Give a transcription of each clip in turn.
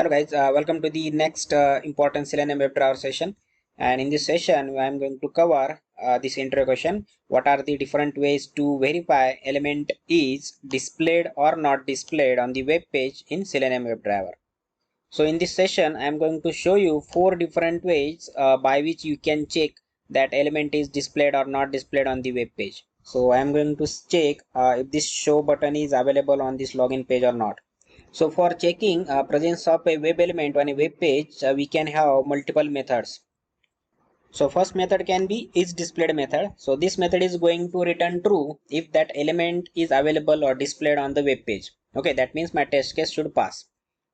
Hello guys, welcome to the next important Selenium WebDriver session. And in this session, I am going to cover this intro question. What are the different ways to verify element is displayed or not displayed on the web page in Selenium WebDriver? So in this session, I am going to show you 4 different ways by which you can check that element is displayed or not displayed on the web page. So I am going to check if this show button is available on this login page or not. So for checking presence of a web element on a web page, we can have multiple methods. So first method can be isDisplayed method. So this method is going to return true if that element is available or displayed on the web page. Okay, that means my test case should pass.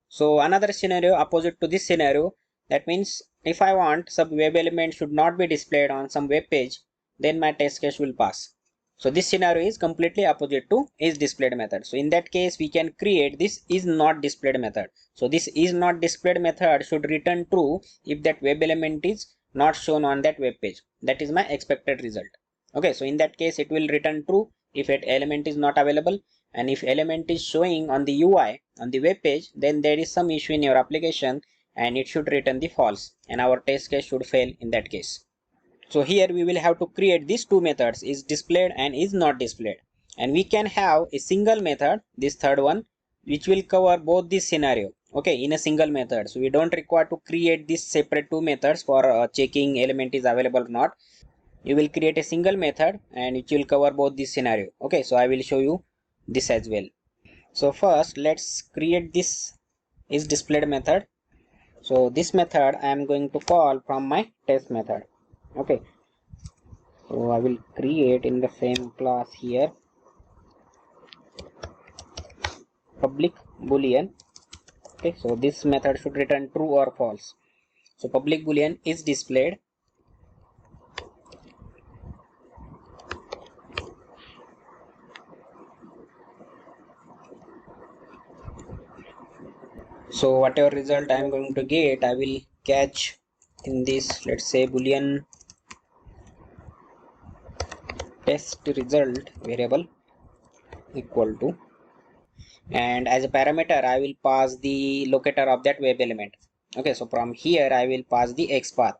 So another scenario opposite to this scenario, that means if I want some web element should not be displayed on some web page, then my test case will pass. So this scenario is completely opposite to isDisplayed method. So in that case, we can create this isNotDisplayed method. So this isNotDisplayed method should return true if that web element is not shown on that web page. That is my expected result. Okay, so in that case, it will return true if that element is not available, and if element is showing on the UI on the web page, then there is some issue in your application and it should return the false, and our test case should fail in that case. So here we will have to create these two methods, is displayed and is not displayed, and we can have a single method, this third one, which will cover both this scenario, okay, in a single method. So we don't require to create these separate two methods for checking element is available or not. You will create a single method and it will cover both this scenario. Okay, so I will show you this as well. So first let's create this is displayed method. So this method I am going to call from my test method. Okay, so I will create in the same class here public boolean. Okay, so this method should return true or false. So public boolean is displayed. So whatever result I am going to get, I will catch in this, let's say, boolean test result variable equal to, and as a parameter I will pass the locator of that web element. Okay, so from here I will pass the XPath.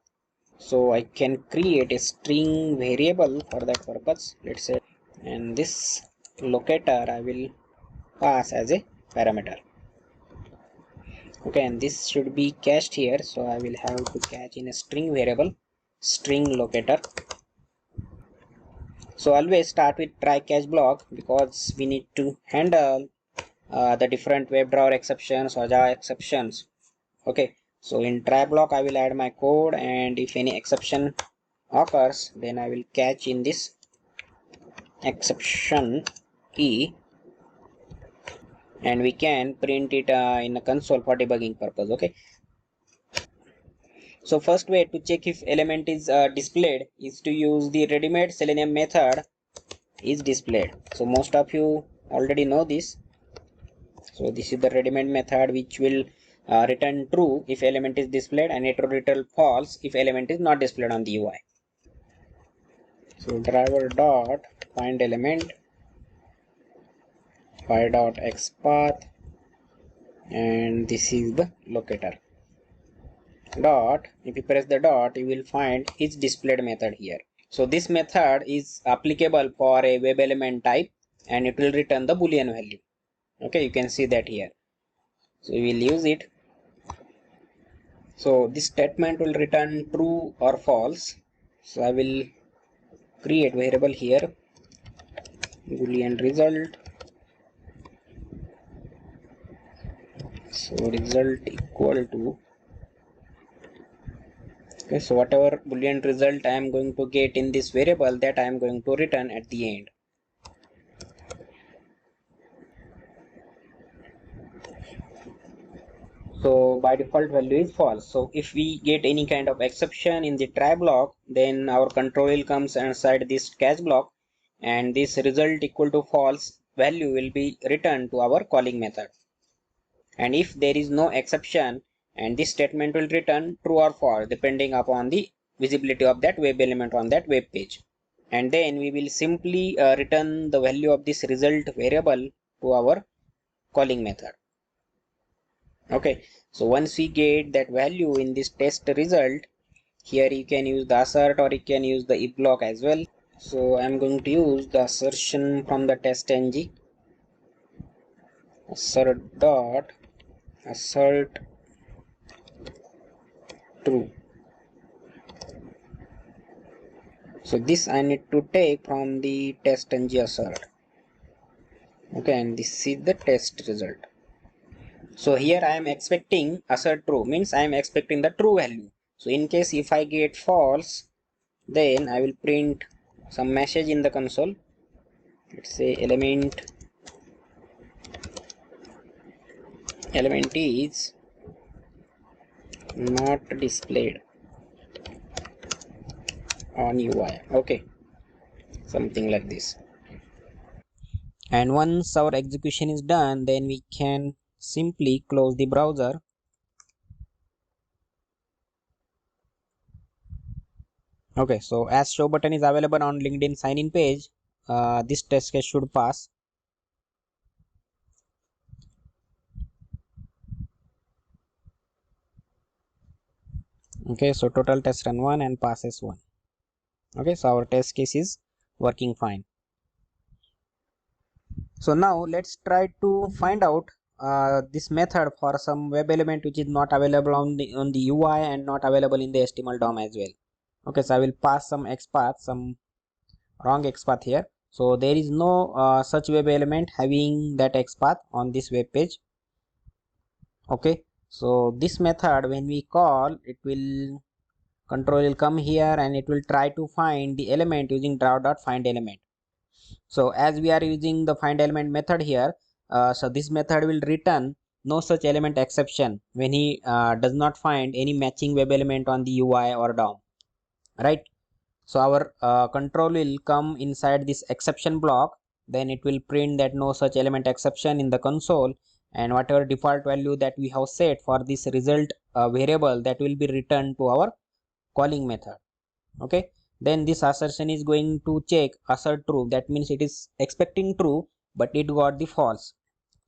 So I can create a string variable for that purpose, let's say, and this locator I will pass as a parameter. Okay, and this should be cached here, so I will have to catch in a string variable string locator. So always start with try catch block because we need to handle the different WebDriver exceptions or Java exceptions. Okay, so in try block I will add my code, and if any exception occurs, then I will catch in this exception key, and we can print it in a console for debugging purpose. Okay, so first way to check if element is displayed is to use the ready-made Selenium method is displayed. So most of you already know this. So this is the ready-made method which will return true if element is displayed, and it will return false if element is not displayed on the UI. So driver dot find element by dot XPath, and this is the locator dot. If you press the dot, you will find is displayed method here. So this method is applicable for a web element type, and it will return the boolean value. Okay, you can see that here. So we will use it. So this statement will return true or false. So I will create variable here, boolean result. So result equal to, okay, so whatever boolean result I am going to get in this variable, that I am going to return at the end. So by default value is false. So if we get any kind of exception in the try block, then our control will comes inside this catch block, and this result equal to false value will be returned to our calling method. And if there is no exception, and this statement will return true or false depending upon the visibility of that web element on that web page. And then we will simply return the value of this result variable to our calling method. Okay, so once we get that value in this test result, here you can use the assert or you can use the if block as well. So I'm going to use the assertion from the test ng, assert dot assert true. So this I need to take from the test ng assert. Okay, and this is the test result. So here I am expecting assert true, means I am expecting the true value. So in case if I get false, then I will print some message in the console. Let's say element is not displayed on UI. Okay, something like this. And once our execution is done, then we can simply close the browser. Okay, so as show button is available on LinkedIn sign in page, this test case should pass. Okay, so total test run 1 and passes 1. Okay, so our test case is working fine. So now let's try to find out this method for some web element which is not available on the UI and not available in the HTML DOM as well. Okay, so I will pass some XPath, some wrong XPath here. So there is no such web element having that XPath on this web page. Okay, so this method when we call, it will control will come here and it will try to find the element using draw.find element. So as we are using the find element method here, so this method will return no such element exception when he does not find any matching web element on the UI or DOM, right? So our control will come inside this exception block, then it will print that no such element exception in the console, and whatever default value that we have set for this result variable, that will be returned to our calling method. Okay, then this assertion is going to check assert true, that means it is expecting true but it got the false.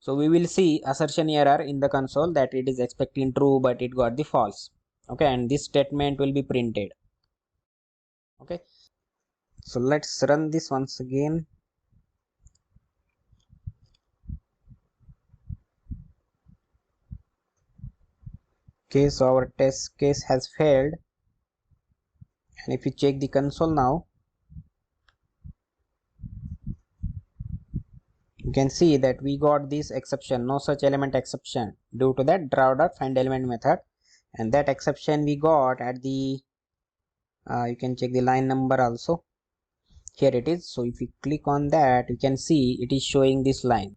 So we will see assertion error in the console that it is expecting true but it got the false. Okay, and this statement will be printed. Okay, so let's run this once again. Okay, so our test case has failed, and if you check the console now, you can see that we got this exception, no such element exception, due to that draw.find element method, and that exception we got at the you can check the line number also. Here it is. So if you click on that, you can see it is showing this line.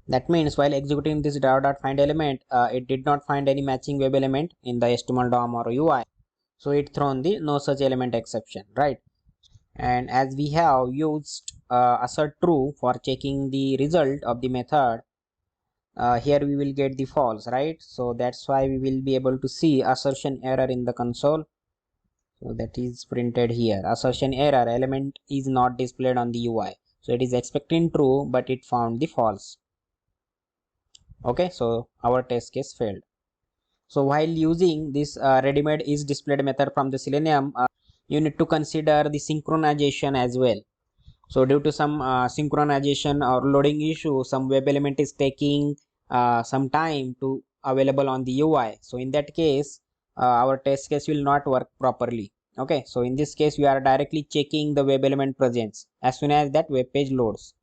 That means while executing this draw.find element, it did not find any matching web element in the HTML DOM or UI. So it thrown the no such element exception, right? And as we have used assert true for checking the result of the method, here we will get the false, right? So that's why we will be able to see assertion error in the console. So that is printed here. Assertion error, element is not displayed on the UI. So it is expecting true but it found the false. Okay, so our test case failed. So while using this ready-made is displayed method from the Selenium, you need to consider the synchronization as well. So due to some synchronization or loading issue, some web element is taking some time to available on the UI. So in that case, our test case will not work properly. Okay, so in this case, we are directly checking the web element presence as soon as that web page loads.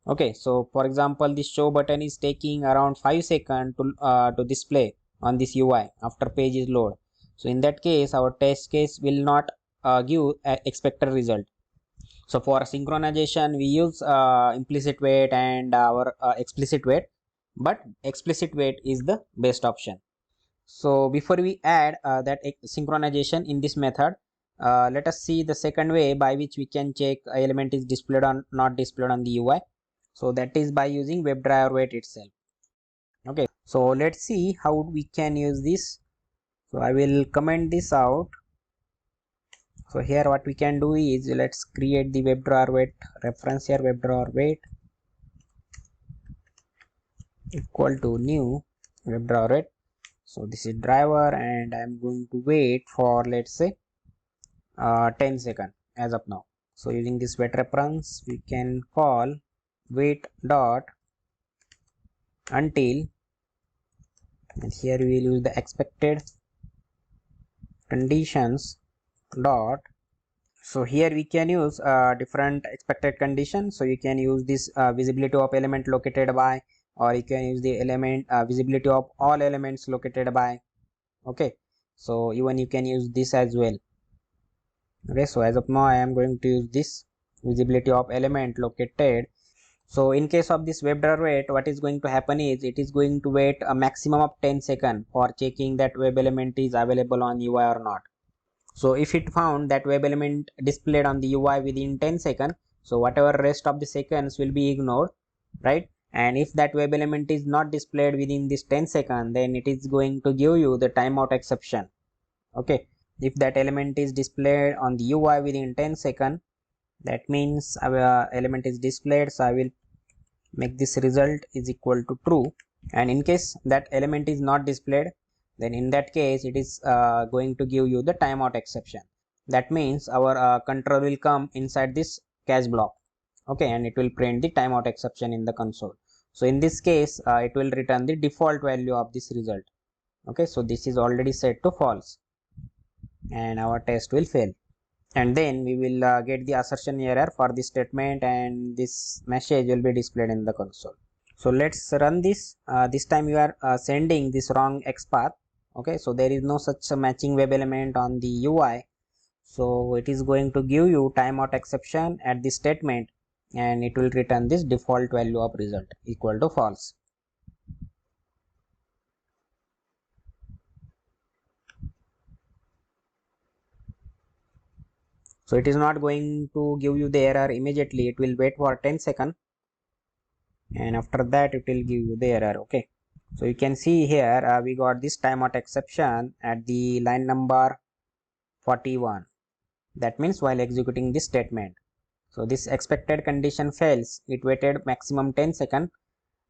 Okay, so for example, this show button is taking around 5 seconds to display on this UI after page is load. So in that case, our test case will not give expected result. So for synchronization, we use implicit wait and our explicit wait, but explicit wait is the best option. So before we add that synchronization in this method, let us see the second way by which we can check element is displayed on not displayed on the UI. So that is by using WebDriver wait itself. Okay, so let's see how we can use this. So I will comment this out. So here what we can do is, let's create the WebDriver wait reference here, WebDriver wait equal to new WebDriver wait. So this is driver, and I'm going to wait for, let's say, 10 seconds as of now. So using this wait reference, we can call wait dot until, and here we will use the expected conditions dot. So here we can use different expected conditions. So you can use this visibility of element located by, or you can use the element visibility of all elements located by. Okay, so even you can use this as well. Okay, so as of now I am going to use this visibility of element located. So in case of this WebDriver wait, what is going to happen is it is going to wait a maximum of 10 seconds for checking that web element is available on UI or not. So if it found that web element displayed on the UI within 10 seconds, so whatever rest of the seconds will be ignored, right? And if that web element is not displayed within this 10 seconds, then it is going to give you the timeout exception. Okay, if that element is displayed on the UI within 10 seconds, that means our element is displayed. So I will make this result is equal to true. And in case that element is not displayed, then in that case it is going to give you the timeout exception. That means our control will come inside this catch block. Okay, and it will print the timeout exception in the console. So in this case it will return the default value of this result. Okay, so this is already set to false, and our test will fail. And then we will get the assertion error for this statement, and this message will be displayed in the console. So let's run this. This time we are sending this wrong XPath. Okay, so there is no such matching web element on the UI. So it is going to give you timeout exception at this statement, and it will return this default value of result equal to false. So it is not going to give you the error immediately. It will wait for 10 seconds, and after that it will give you the error. Okay, so you can see here we got this timeout exception at the line number 41. That means while executing this statement. So this expected condition fails. It waited maximum 10 seconds,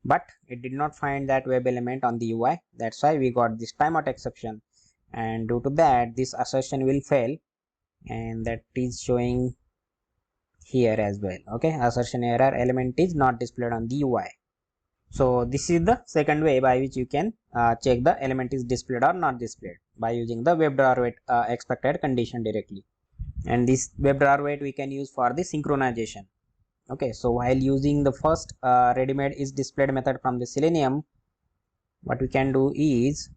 but it did not find that web element on the UI. That's why we got this timeout exception, and due to that this assertion will fail, and that is showing here as well. Okay, assertion error, element is not displayed on the UI. So this is the second way by which you can check the element is displayed or not displayed, by using the WebDriver wait expected condition directly. And this WebDriver wait we can use for the synchronization. Okay, so while using the first ready-made is displayed method from the Selenium, what we can do is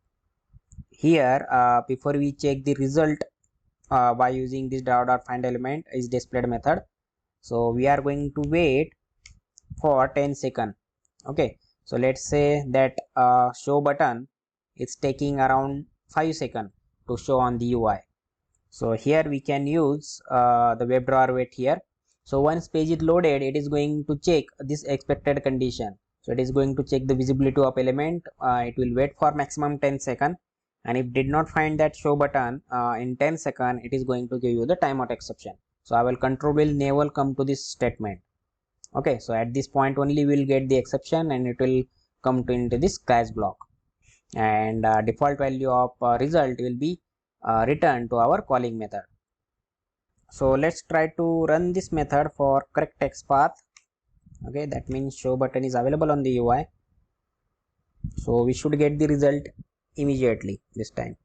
here before we check the result by using this find element is displayed method, so we are going to wait for 10 seconds. Okay, so let's say that show button is taking around 5 seconds to show on the UI. So here we can use the WebDriver wait here. So once page is loaded, it is going to check this expected condition. So it is going to check the visibility of element. It will wait for maximum 10 seconds, and if did not find that show button in 10 seconds, it is going to give you the timeout exception. So I will control will never come to this statement. Okay, so at this point only we will get the exception, and it will come to into this catch block, and default value of result will be returned to our calling method. So let's try to run this method for correct XPath. Okay, that means show button is available on the UI, so we should get the result immediately this time.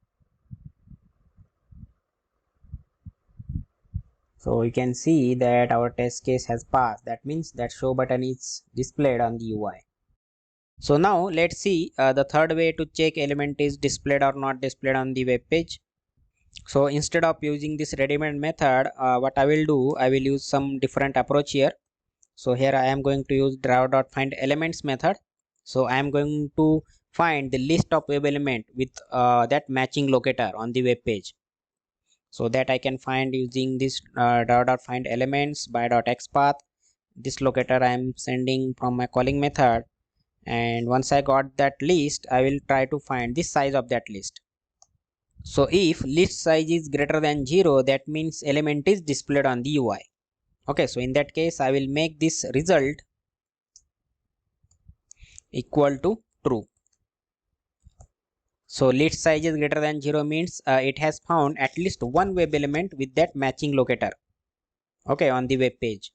So you can see that our test case has passed. That means that show button is displayed on the UI. So now let's see the third way to check element is displayed or not displayed on the web page. So instead of using this ready-made method, what I will do, I will use some different approach here. So here I am going to use driver.find elements method. So I am going to find the list of web element with that matching locator on the web page. So that I can find using this driver.find elements by .xpath. This locator I am sending from my calling method, and once I got that list, I will try to find the size of that list. So if list size is greater than 0, that means element is displayed on the UI. Okay, so in that case I will make this result equal to true. So list size is greater than 0 means it has found at least one web element with that matching locator, okay, on the web page.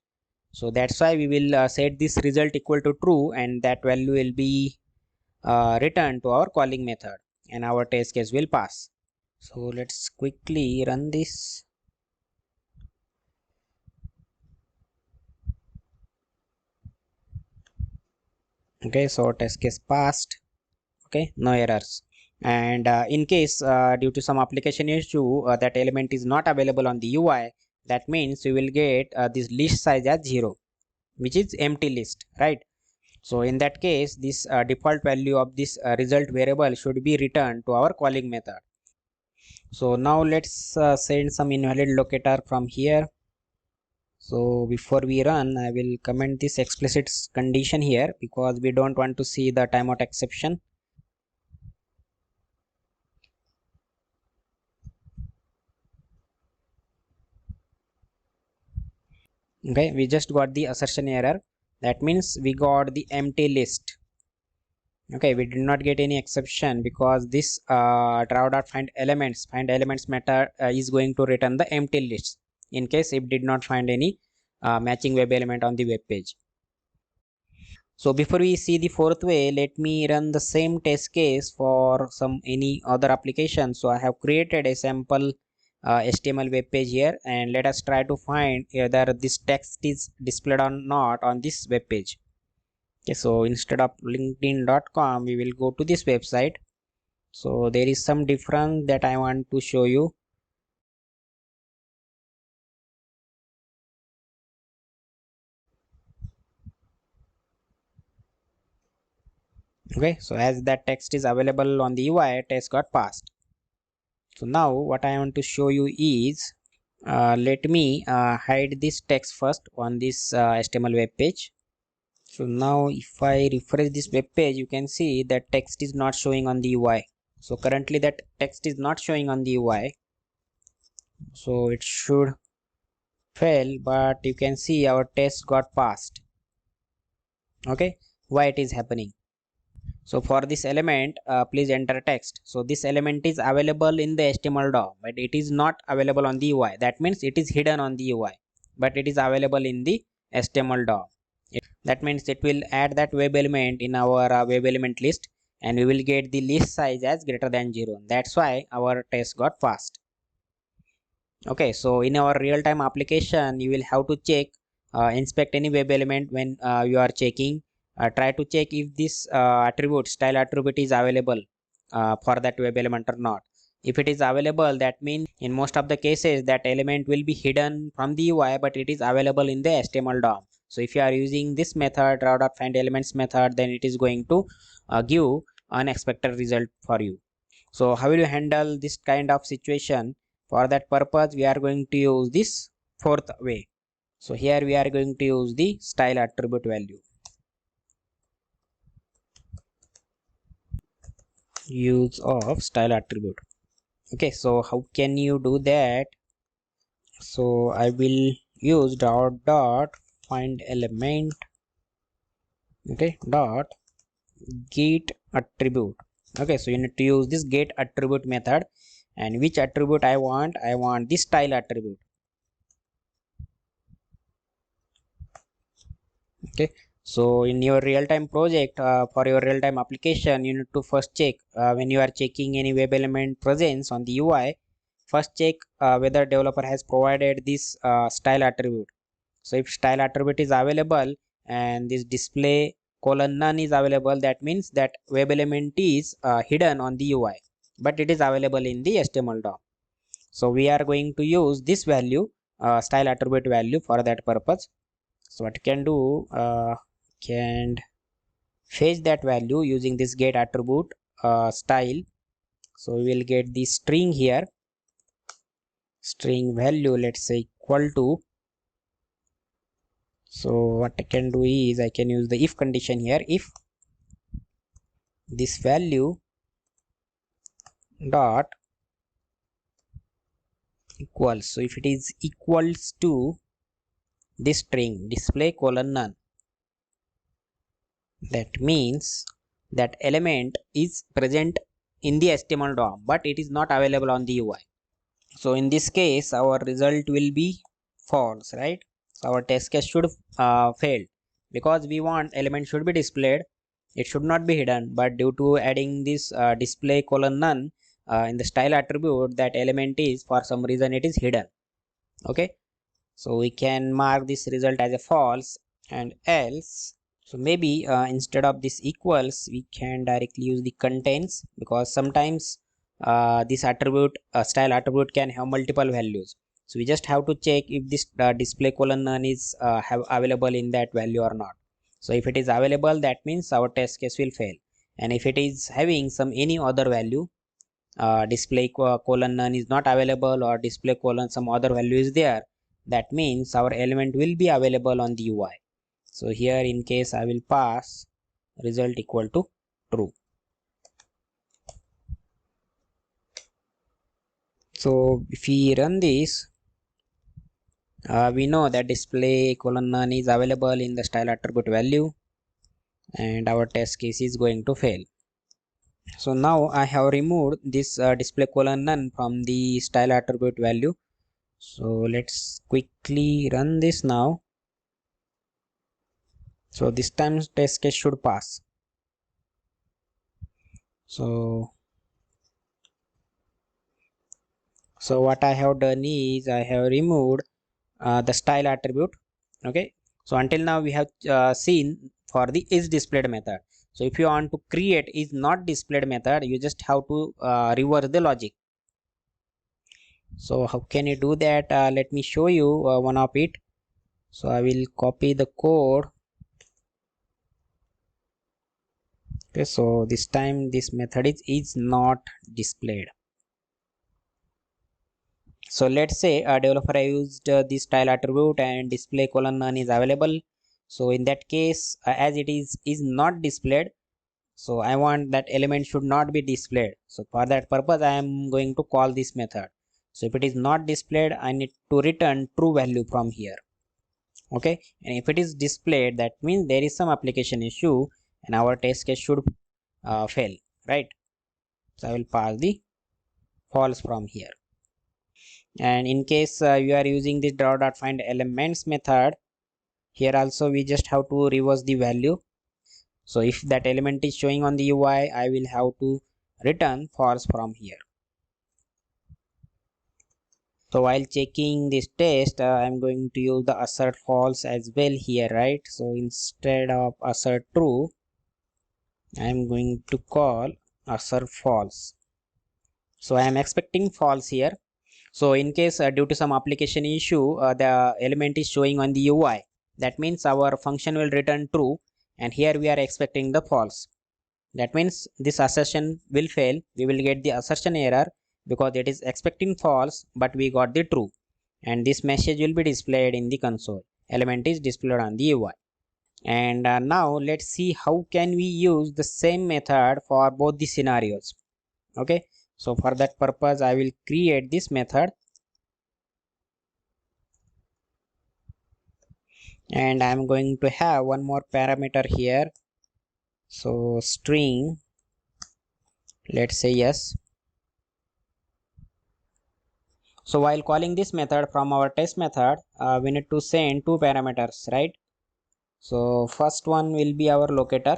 So that's why we will set this result equal to true, and that value will be returned to our calling method, and our test case will pass. So let's quickly run this. Okay, so test case passed. Okay, no errors. And in case due to some application issue that element is not available on the UI, that means we will get this list size as 0, which is empty list, right? So in that case, this default value of this result variable should be returned to our calling method. So now let's send some invalid locator from here. So before we run, I will comment this explicit condition here because we don't want to see the timeout exception. Okay, we just got the assertion error. That means we got the empty list. Okay, we did not get any exception because this find elements method is going to return the empty list in case it did not find any matching web element on the web page. So before we see the fourth way, let me run the same test case for any other application. So I have created a sample HTML web page here, and let us try to find whether this text is displayed or not on this web page. Okay, so instead of linkedin.com, we will go to this website. So there is some difference that I want to show you. Okay, so as that text is available on the UI, test got passed. So now what I want to show you is let me hide this text first on this HTML web page. So now if I refresh this web page, you can see that text is not showing on the UI. So currently that text is not showing on the UI. So it should fail, but you can see our test got passed. Okay, why it is happening? So for this element, please enter text. So this element is available in the HTML DOM, but it is not available on the UI. That means it is hidden on the UI, but it is available in the HTML DOM. That means it will add that web element in our web element list, and we will get the list size as greater than 0. That's why our test got passed. Okay, so in our real-time application, you will have to check, inspect any web element when you are checking. Try to check if this style attribute is available for that web element or not. If it is available, that means in most of the cases that element will be hidden from the UI, but it is available in the HTML DOM. So if you are using this method, raw.findelements method, then it is going to give unexpected result for you. So how will you handle this kind of situation? For that purpose, we are going to use this fourth way. So here we are going to use the style attribute value. Use of style attribute. Okay, so how can you do that? So I will use dot find element. Okay, dot get attribute. Okay, so you need to use this get attribute method, and which attribute I want the style attribute. Okay, so in your real-time project, for your real-time application, you need to first check when you are checking any web element presence on the UI, first check whether developer has provided this style attribute. So if style attribute is available and this display colon none is available, that means that web element is hidden on the UI, but it is available in the HTML DOM. So we are going to use this value, style attribute value, for that purpose. So what you can do, can fetch that value using this get attribute style. So we will get the string here, string value, let's say equal to. So what I can do is I can use the if condition here. If this value dot equals, so if it is equals to this string display colon none, that means that element is present in the HTML DOM, but it is not available on the UI. So in this case, our result will be false, right? So our test case should fail, because we want element should be displayed. It should not be hidden, but due to adding this display colon none in the style attribute, that element is for some reason it is hidden. Okay, so we can mark this result as a false, and else, so maybe instead of this equals, we can directly use the contains, because sometimes this attribute style attribute can have multiple values. So we just have to check if this display colon none is have available in that value or not. So if it is available, that means our test case will fail, and if it is having some any other value, display colon none is not available, or display colon some other value is there, that means our element will be available on the UI. So here in case I will pass result equal to true. So if we run this, we know that display colon none is available in the style attribute value, and our test case is going to fail. So now I have removed this display colon none from the style attribute value. So let's quickly run this now. So this time test case should pass. So what I have done is I have removed the style attribute. Okay, so until now we have seen for the is displayed method. So if you want to create is not displayed method, you just have to reverse the logic. So how can you do that? Let me show you one of it. So I will copy the code. Okay, so this time this method is not displayed. So let's say a developer used this style attribute and display colon none is available. So in that case, as it is not displayed, so I want that element should not be displayed. So for that purpose, I am going to call this method. So if it is not displayed, I need to return true value from here. Okay, and if it is displayed, that means there is some application issue and our test case should fail, right? So I will pass the false from here. And in case you are using this draw.find elements method, here also we just have to reverse the value. So if that element is showing on the UI, I will have to return false from here. So while checking this test, I'm going to use the assert false as well here, right? So instead of assert true, I'm going to call assert false. So I am expecting false here. So in case due to some application issue, the element is showing on the UI, that means our function will return true, and here we are expecting the false. That means this assertion will fail. We will get the assertion error because it is expecting false, but we got the true, and this message will be displayed in the console. Element is displayed on the UI. And now let's see how can we use the same method for both the scenarios. Okay, so for that purpose I will create this method, and I'm going to have one more parameter here. So string, let's say yes. So while calling this method from our test method, we need to send two parameters, right? So first one will be our locator,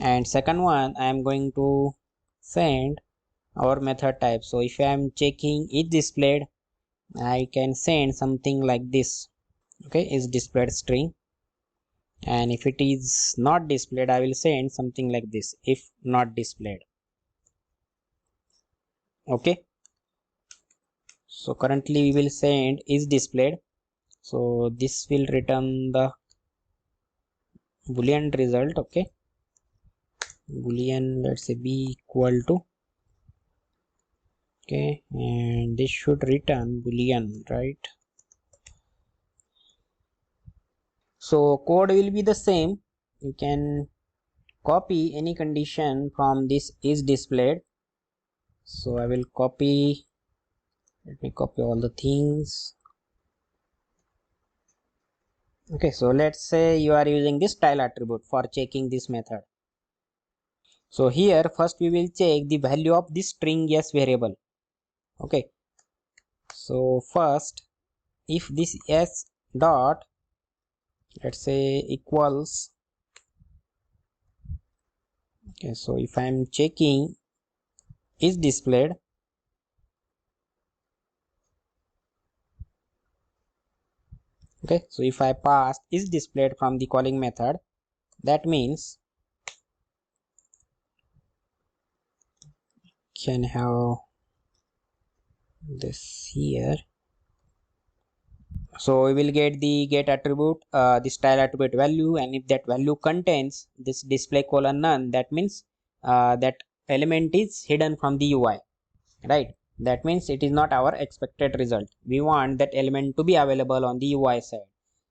and second one I am going to send our method type. So if I am checking is displayed, I can send something like this. Okay, is displayed string, and if it is not displayed, I will send something like this, if not displayed. Okay, so currently we will send is displayed, so this will return the boolean result. Okay, boolean, let's say b equal to, okay, and this should return boolean, right? So code will be the same. You can copy any condition from this is displayed. So I will copy, let me copy all the things. Okay, so let's say you are using this style attribute for checking this method. So here first we will check the value of this string s variable. Okay, so first if this s dot, let's say, equals, okay, so if I am checking is displayed, okay, so if I pass is displayed from the calling method, that means can have this here. So we will get the get attribute, the style attribute value, and if that value contains this display colon none, that means that element is hidden from the UI, right? That means it is not our expected result. We want that element to be available on the UI side.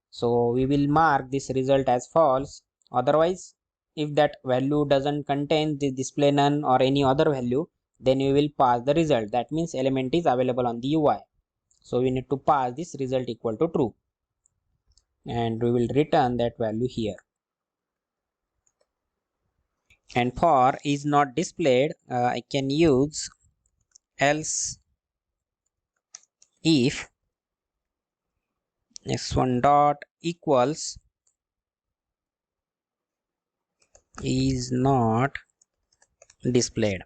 So we will mark this result as false. Otherwise, if that value doesn't contain the display none or any other value, then we will pass the result. That means element is available on the UI. So we need to pass this result equal to true, and we will return that value here. And for is not displayed, I can use else if s1 dot equals is not displayed.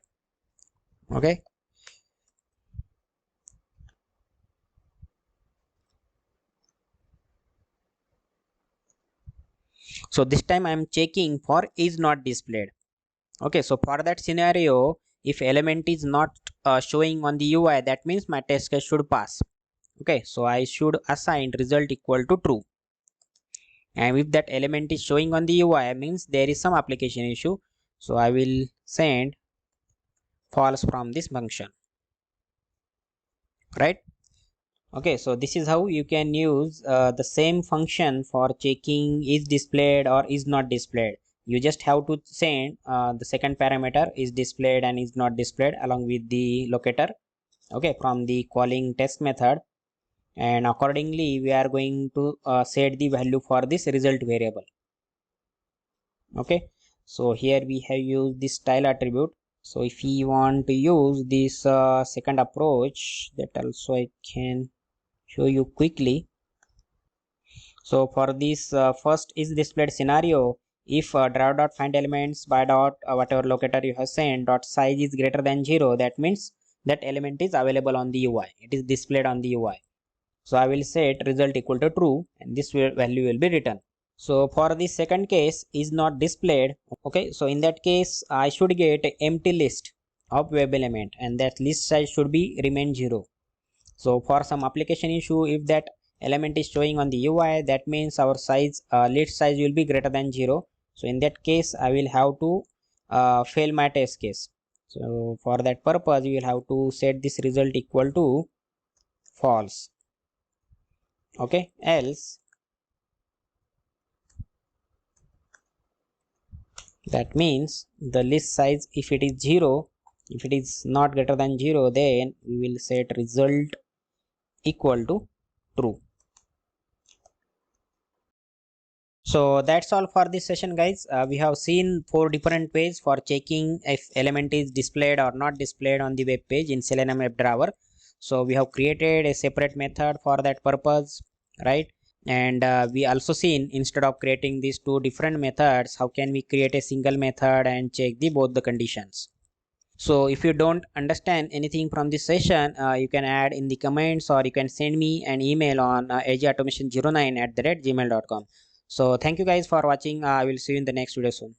Okay, so this time I am checking for is not displayed. Okay, so for that scenario, if element is not showing on the UI, that means my test case should pass. Okay, so I should assign result equal to true, and if that element is showing on the UI, means there is some application issue, so I will send false from this function, right? Okay, so this is how you can use the same function for checking is displayed or is not displayed. You just have to send the second parameter is displayed and is not displayed along with the locator, okay, from the calling test method, and accordingly we are going to set the value for this result variable. Okay, so here we have used this style attribute. So if we want to use this second approach, that also I can show you quickly. So for this first is displayed scenario, if drive dot find elements by dot whatever locator you have sent dot size is greater than 0, that means that element is available on the UI, it is displayed on the UI. So I will set result equal to true, and this value will be written. So for the second case is not displayed, okay, so in that case I should get an empty list of web element, and that list size should be remain 0. So for some application issue, if that element is showing on the UI, that means our size list size will be greater than 0. So in that case I will have to fail my test case. So for that purpose we will have to set this result equal to false, okay, else that means the list size, if it is 0, if it is not greater than 0, then we will set result equal to true. So that's all for this session, guys. We have seen 4 different ways for checking if element is displayed or not displayed on the web page in Selenium WebDriver. So we have created a separate method for that purpose, right? And we also seen, instead of creating these 2 different methods, how can we create a single method and check the both the conditions. So if you don't understand anything from this session, you can add in the comments, or you can send me an email on agautomation09@gmail.com. So thank you guys for watching. I will see you in the next video soon.